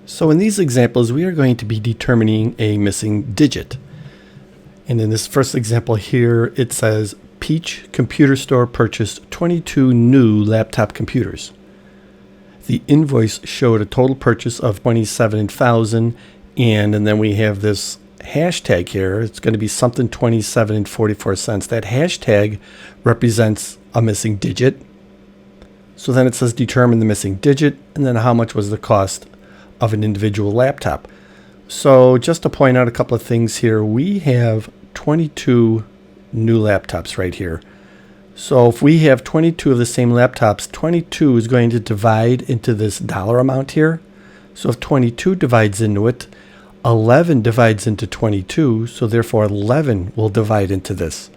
So in these examples, we are going to be determining a missing digit. And in this first example here, it says Peach Computer Store purchased 22 new laptop computers. The invoice showed a total purchase of $27,000, and then we have this hashtag here. It's going to be something 27.44 cents. That hashtag represents a missing digit. So then it says determine the missing digit, and then how much was the cost of an individual laptop. So just to point out a couple of things here, we have 22 new laptops right here. So if we have 22 of the same laptops, 22 is going to divide into this dollar amount here. So if 22 divides into it, 11 divides into 22, so therefore 11 will divide into this.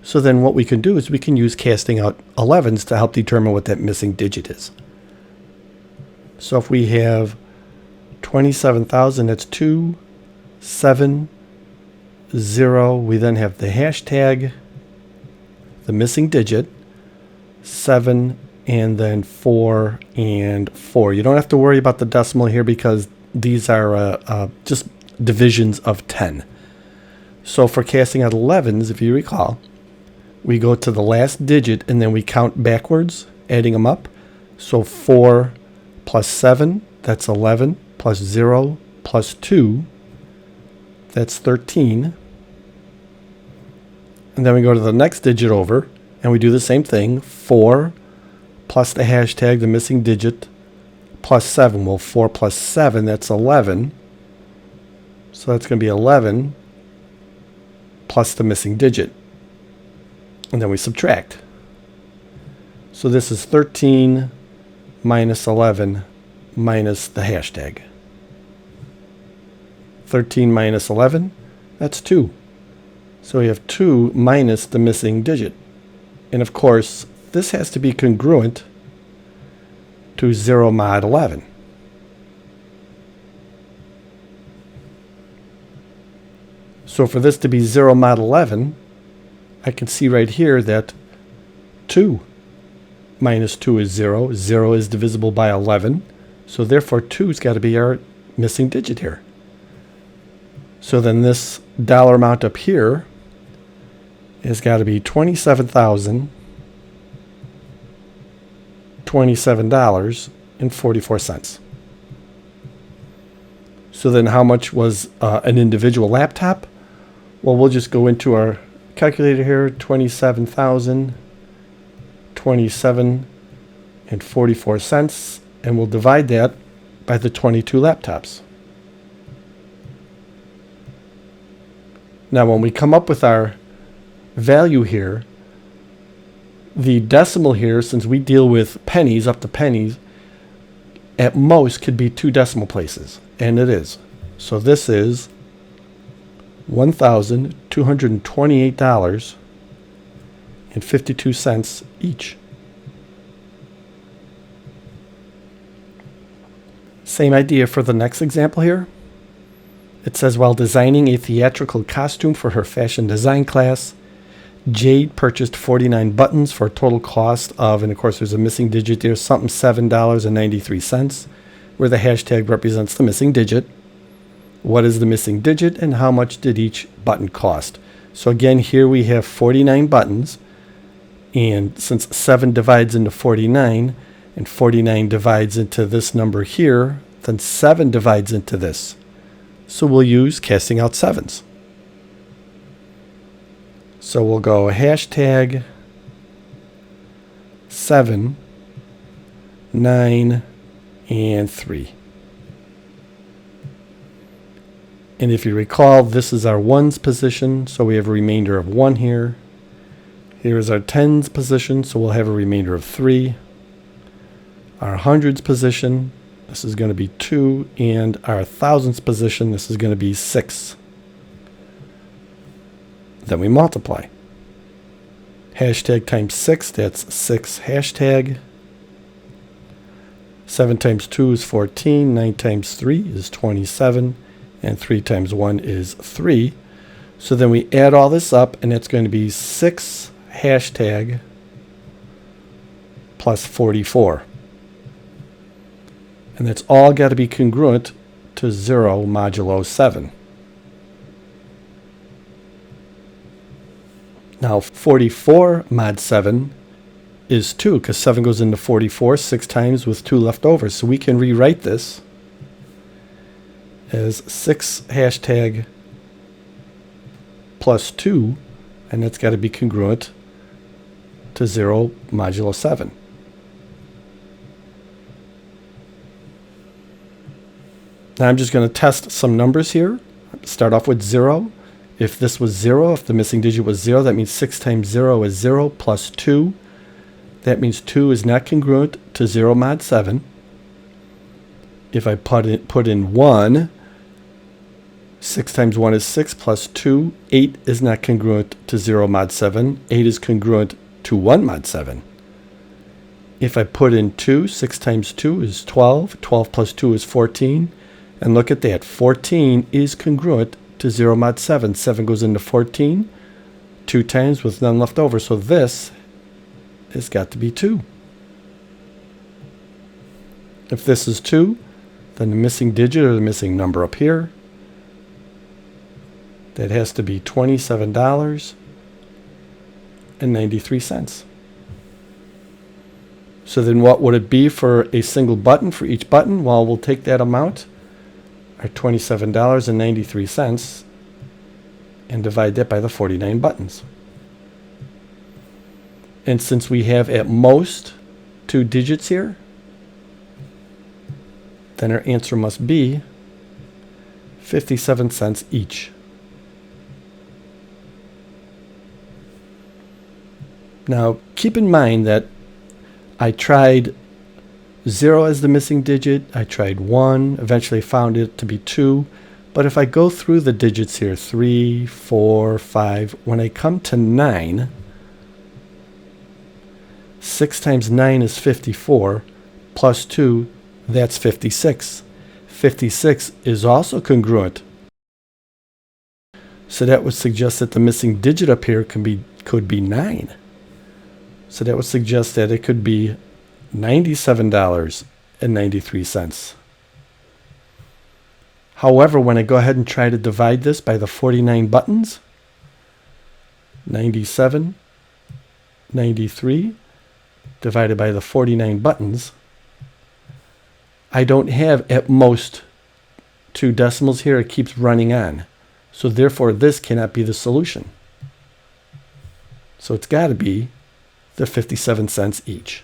So then what we can do is we can use casting out 11s to help determine what that missing digit is. So if we have 27,000, that's 2, 7, 0. We then have the hashtag, the missing digit, 7, and then 4 and 4. You don't have to worry about the decimal here because these are just divisions of 10. So for casting out 11s, if you recall, we go to the last digit and then we count backwards, adding them up. So 4 plus 7, that's 11. Plus 0 plus 2, that's 13. And then we go to the next digit over, and we do the same thing. 4 plus the hashtag, the missing digit, plus 7. Well, 4 plus 7, that's 11. So that's going to be 11 plus the missing digit. And then we subtract. So this is 13 minus 11 minus the hashtag. 13 minus 11, that's 2. So we have 2 minus the missing digit. And of course, this has to be congruent to 0 mod 11. So for this to be 0 mod 11, I can see right here that 2 minus 2 is 0. 0 is divisible by 11. So therefore 2's got to be our missing digit here. So then this dollar amount up here has got to be $27,027.44. So then how much was an individual laptop? Well, we'll just go into our calculator here, 27,027.44 cents, and we'll divide that by the 22 laptops. Now, when we come up with our value here, the decimal here, since we deal with pennies, up to pennies, at most could be 2 decimal places, and it is. So this is $1,228.52 each. Same idea for the next example here. It says, while designing a theatrical costume for her fashion design class, Jade purchased 49 buttons for a total cost of, and of course there's a missing digit there, something $7.93, where the hashtag represents the missing digit. What is the missing digit and how much did each button cost? So again, here we have 49 buttons, and since 7 divides into 49, and 49 divides into this number here, then 7 divides into this. So we'll use casting out 7s. So we'll go hashtag 7, 9, and 3. And if you recall, this is our ones position, so we have a remainder of 1 here. Here is our tens position, so we'll have a remainder of 3. Our hundreds position, this is going to be 2, and our thousands position, this is going to be 6. Then we multiply. Hashtag times 6, that's 6 hashtag. 7 times 2 is 14, 9 times 3 is 27, and 3 times 1 is 3. So then we add all this up, and it's going to be 6 hashtag plus 44. And that's all got to be congruent to 0 modulo 7. Now 44 mod 7 is 2, because 7 goes into 44 6 times with 2 left over. So we can rewrite this as 6 hashtag plus 2, and that's got to be congruent to 0 modulo 7. Now I'm just going to test some numbers here. Start off with 0. If this was 0, if the missing digit was 0, that means 6 times 0 is 0 plus 2. That means 2 is not congruent to 0 mod 7. If I put in 1, 6 times 1 is 6 plus 2. 8 is not congruent to 0 mod 7. 8 is congruent to 1 mod 7. If I put in 2, 6 times 2 is 12. 12 plus 2 is 14. And look at that. 14 is congruent to 0 mod 7. 7 goes into 14 2 times with none left over. So this has got to be 2. If this is 2, then the missing digit or the missing number up here, that has to be $27.93. So then what would it be for a single button for each button? Well, we'll take that amount, our $27.93, and divide that by the 49 buttons. And since we have at most 2 digits here, then our answer must be 57 cents each. Now, keep in mind that I tried 0 as the missing digit. I tried 1, eventually found it to be 2. But if I go through the digits here, 3, 4, 5, when I come to 9, 6 times 9 is 54, plus 2, that's 56. 56 is also congruent. So that would suggest that the missing digit up here could be 9. So that would suggest that it could be $97.93. However, when I go ahead and try to divide this by the 49 buttons, 97, 93, divided by the 49 buttons, I don't have at most 2 decimals here. It keeps running on. So therefore, this cannot be the solution. So it's got to be the 57 cents each.